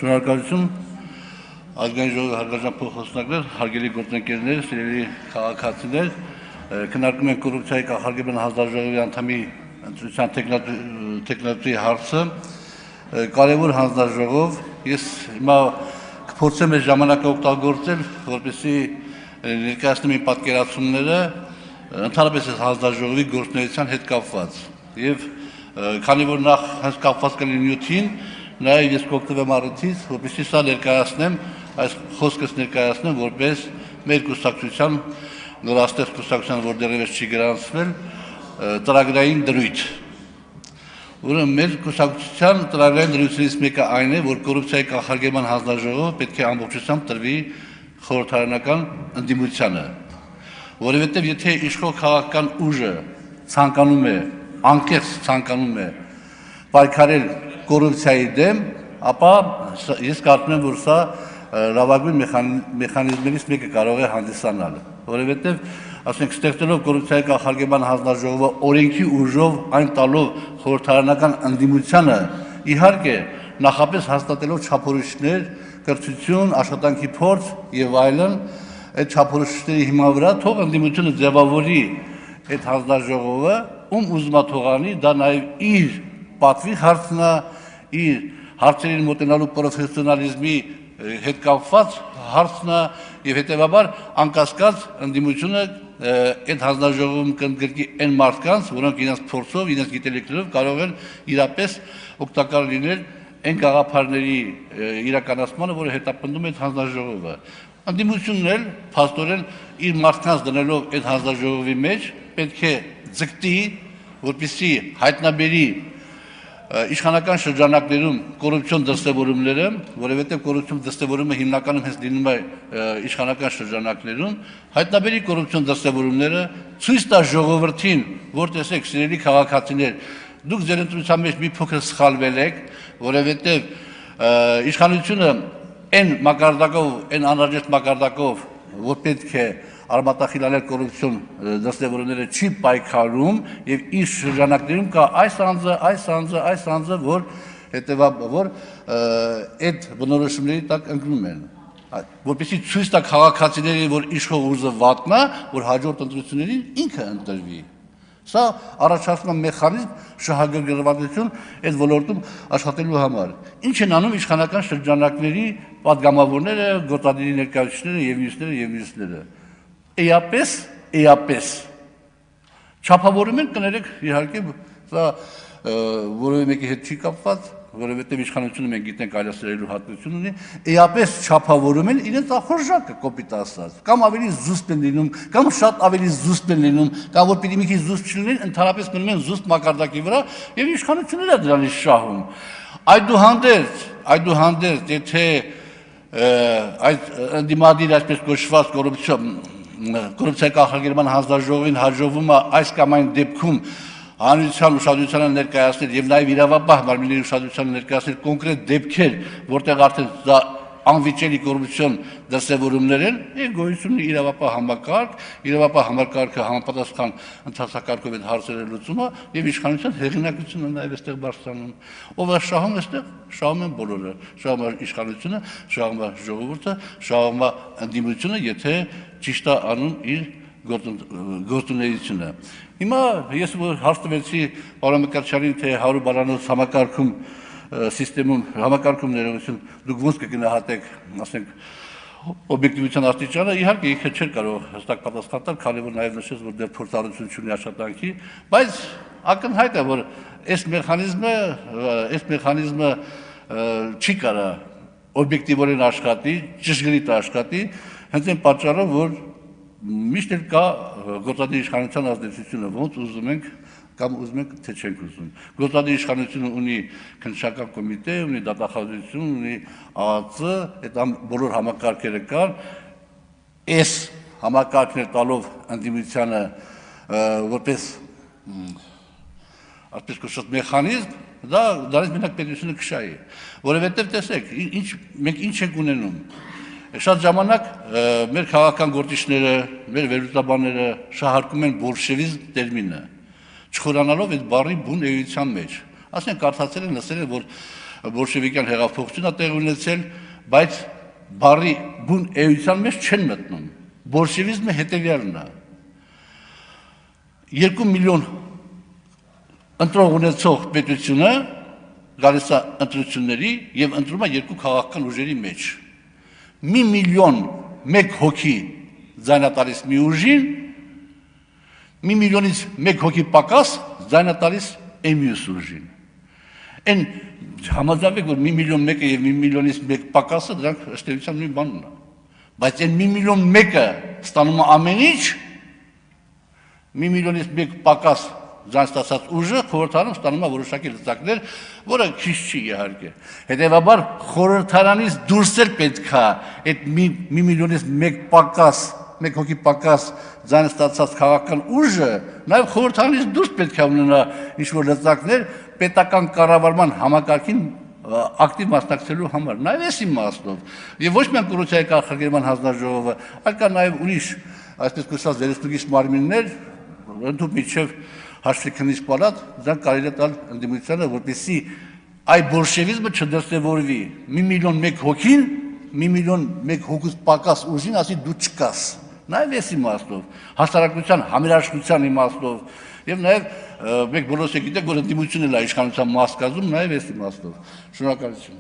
Շնորհակալություն ազգային ժողովի հարգարժան փոխոսնակներ, հարգելի գործընկերներ, սիրելի քաղաքացիներ, քննարկում ենք կոռուպցիայի կանխարգելման հանձնաժողովի անդամի ընտրության տեխնատուի հարցը, կարևոր հանձնաժողով, ես հիմա կփորձեմ այս ժամանակը օգտագործել, որպեսզի ներկայացնեմ իմ պատկերացումները ընդհանրապես այս հանձնաժողովի գործունեության հետ կապված եւ քանի որ նախ հենց կապված կլինի նյութին, նաև ես կօգտվեմ առիթից, որպեսզի սա ներկայացնեմ, այս խոսքս ներկայացնեմ, որպես մեր կուսակցության, նորաստեղծ կուսակցության, որ դեռևս չի գրանցվել, ծրագրային դրույթ։ Ուրեմն մեր կուսակցության ծրագրային դրույթներից մեկը այն է, որ կոռուպցիայի կանխարգելման հանձնաժողովը պետք է ամբողջությամբ տրվի խորհրդարանական ընդդիմությանը, որովհետև եթե իշխող քաղաքական ուժը ցանկանում է, անկեղծ ցանկանում է պայքարել կոռուպցիայի դեմ, ապա ես կարծում եմ, որ սա լավագույն մեխանիզմներից մեկը կարող է հանդիսանալ, որովհետև ասենք ստեղծելով կոռուպցիայի կանխարգելման հանձնաժողովը օրենքի ուժով այն տալով խորհրդարանական ընդդիմությանը, իհարկե նախապես հաստատելով չափորոշիչներ, կրթություն, աշխատանքի փորձ եւ այլն, այդ չափորոշիչների հիման վրա թող ընդդիմությունը ձևավորի այդ հանձնաժողովը, ում ուզում է թողանի, դա նաեւ իր պատվի հարցն է, իր հարցերին մոտենալու պրոֆեսիոնալիզմի հետ կապված հարցն է եւ հետեւաբար անկասկած ընդդիմությունը այդ հանձնաժողովում կընդգրկի այն մարդկանց, որոնք իրենց փորձով, իրենց գիտելիքներով կարող են իրապես օգտակար լինել այն գաղափարների իրականացմանը, որը հետապնդում է այդ հանձնաժողովը։ Ընդդիմությունն էլ փաստորեն իր մարդկանց դնելով այդ հանձնաժողովի մեջ պետք է ձգտի, որպեսզի հայտնաբերի իշխանական շրջանակներում կոռուպցիոն դրսևորումները, որովհետև կոռուպցիոն դրսևորումը հիմնականում հենց լինում է իշխանական շրջանակներում, հայտնաբերի կոռուպցիոն դրսևորումները, ցույց տա ժողովրդին, որ տեսեք, սիրելի քաղաքացիներ, դուք ձեր ընտրության մեջ մի փոքր սխալվել եք, որովհետև իշխանությունը այն մակարդակով, այն անհրաժեշտ մակարդակով, որ պետք է արմատախիլանել կոռուպցիոն դրսևորումները չի պայքարում եւ իր շրջանակներում կա այս անձը, որ հետեւաբար այդ բնորոշումների տակ ընկնում են, որպեսզի ցույց տա քաղաքացիներին, որ իշխող ուժը վատն է, որ հաջորդ ընտրություններին ինքը ընտրվի։ Սա առաջացնում է մեխանիզմ շահագրգռվածություն այդ ոլորտում աշխատելու համար։ Ինչ են անում իշխանական շրջանակների պատգամավորները, գործադիրի ներկայացուցիչները եւ մյուսները։ Էապես չափավորում են, կներեք, իհարկե, սա որևէ մեկի հետ չի կապված, որովհետև իշխանությունը մենք գիտենք այլասերելու հատկություն ունի, էապես չափավորում են իրենց ախորժակը կոպիտ ասած, կամ ավելի զուսպ են լինում, կամ շատ ավելի զուսպ են լինում, կամ որ պիտի մի քիչ զուսպ չլինեն, ընդհանրապես մնում են զուսպ մակարդակի վրա եւ իշխանությունները դրանից շահում։ Այդուհանդերձ, եթե այդ ընդդիմադիր այսպես կոչված կոռուպցիայի կանխարգելման հանձնաժողովին հաջողվում է այս կամ այն դեպքում հանրության ուշադրությանը ներկայացնել եւ նաեւ իրավապահ մարմինների ուշադրությանը ներկայացնել կոնկրետ դեպքեր, որտեղ արդեն դա անվիճելի կոռուպցիոն դրսևորումներ են, եւ գոյություն ունի իրավապահ համակարգը համապատասխան ընթացակարգով այդ հարցերը լուծումը եւ իշխանության հեղինակությունը նաեւ այստեղ բարձրանում։ Ով է շահում այստեղ, շահում են բոլորը, շահում է իշխանությունը, շահում է ժողովուրդը, շահում է ընդդիմությունը, եթե ճիշտ է անում իր գործունեությունը։ Հիմա ես հարց տվեցի պարոն Մկրտչյանին, թե 100 բառանոց համակարգում համակարգում ներողություն, դուք ոնց կգնահատեք, ասենք, օբյեկտիվության աստիճանը, իհարկե ինքը չէր կարող հստակ պատասխան տալ, քանի որ նաև նշեց, որ դեռ փորձառություն չունի աշխատանքի, բայց ակնհայտ է, որ այս մեխանիզմը չի կարա օբյեկտիվորեն աշխատի, ճշգրիտ աշխատի, հենց այն պատճառով, որ միշտ էլ կա գործադիր իշխանության ազդեցությունը, ոնց ուզում ենք կամ ուզում ենք, թե չենք ուզում։ Գործադիր իշխանությունը ունի քննչական կոմիտե, ունի դատախազություն, ունի ԱԱԾ, այդ բոլոր համակարգերը կան, այս համակարգներ տալով ընդդիմությանը որպես այսպես կոչված մեխանիզմ, դա դրանից մենակ պետությունը կշահի, որովհետև տեսեք, մենք ինչ ենք ունենում։ Շատ ժամանակ մեր քաղաքական գործիչները, մեր վերլուծաբանները շահարկում են բոլշևիզմ տերմինը, չխորանալով այդ բառի բուն էության մեջ։ Ասենք կարդացել են, լսել են, որ բոլշևիկյան հեղափոխությունը տեղի ունեցել, բայց բարի բուն էության մեջ չեն մտնում։ Բոլշևիզմը հետևյալն է։ 2 միլիոն ընտրող ունեցող պետությունը գալիս է ընտրությունների եւ ընտրում է երկու քաղաքական ուժերի մեջ։ 1 միլիոն 1 հոգի ձայնատալիս մի ուժին, 1 միլիոնից 1 հոգի պակաս ձայնատալիս մյուս ուժին։ Այն համաձայնվեք, որ 1 միլիոն 1-ը եւ 1 միլիոնից 1 պակասը դրանք ըստ էության նույն բանն է։ Բայց այն 1 միլիոն 1-ը ստանում է ամեն ինչ, 1 միլիոնից 1 պակաս ձայն ստացած ուժը խորհրդարանում ստանում է որոշակի լծակներ, որը քիչ չի իհարկե։ Հետևաբար խորհրդարանից դուրս էլ պետք է այդ 1 միլիոնից 1 պակաս, 1 հոգի պակաս ձայն ստացած քաղաքական ուժը նաև խորհրդարանից դուրս պետք է ունենա ինչ-որ լծակներ պետական կառավարման համակարգին ակտիվ մասնակցելու համար, նաև այս իմաստով։ Եվ ոչ միայն կոռուպցիայի կանխարգելման հանձնաժողովը, այլ կա նաև ուրիշ, այսպես կոչված վերստուգիչ մարմիններ, ընդհանուր միջև Հաշվի պալատ, դրանք կարելի է տալ ընդդիմությանը, որպեսզի այ բոլշևիզմը չդրսևորվի։ 1 միլիոն 1 հոգին, 1 միլիոն 1 հոգուց պակաս ուժին ասի դու չկաս։ Նաև այս իմաստով, հասարակության համերաշխության իմաստով, եւ նաև մեկ բոլորս եք գիտեք, որ ընդդիմությունն էլ է իշխանության մաս կազմում, նաև այս իմաստով։ Շնորհակալություն։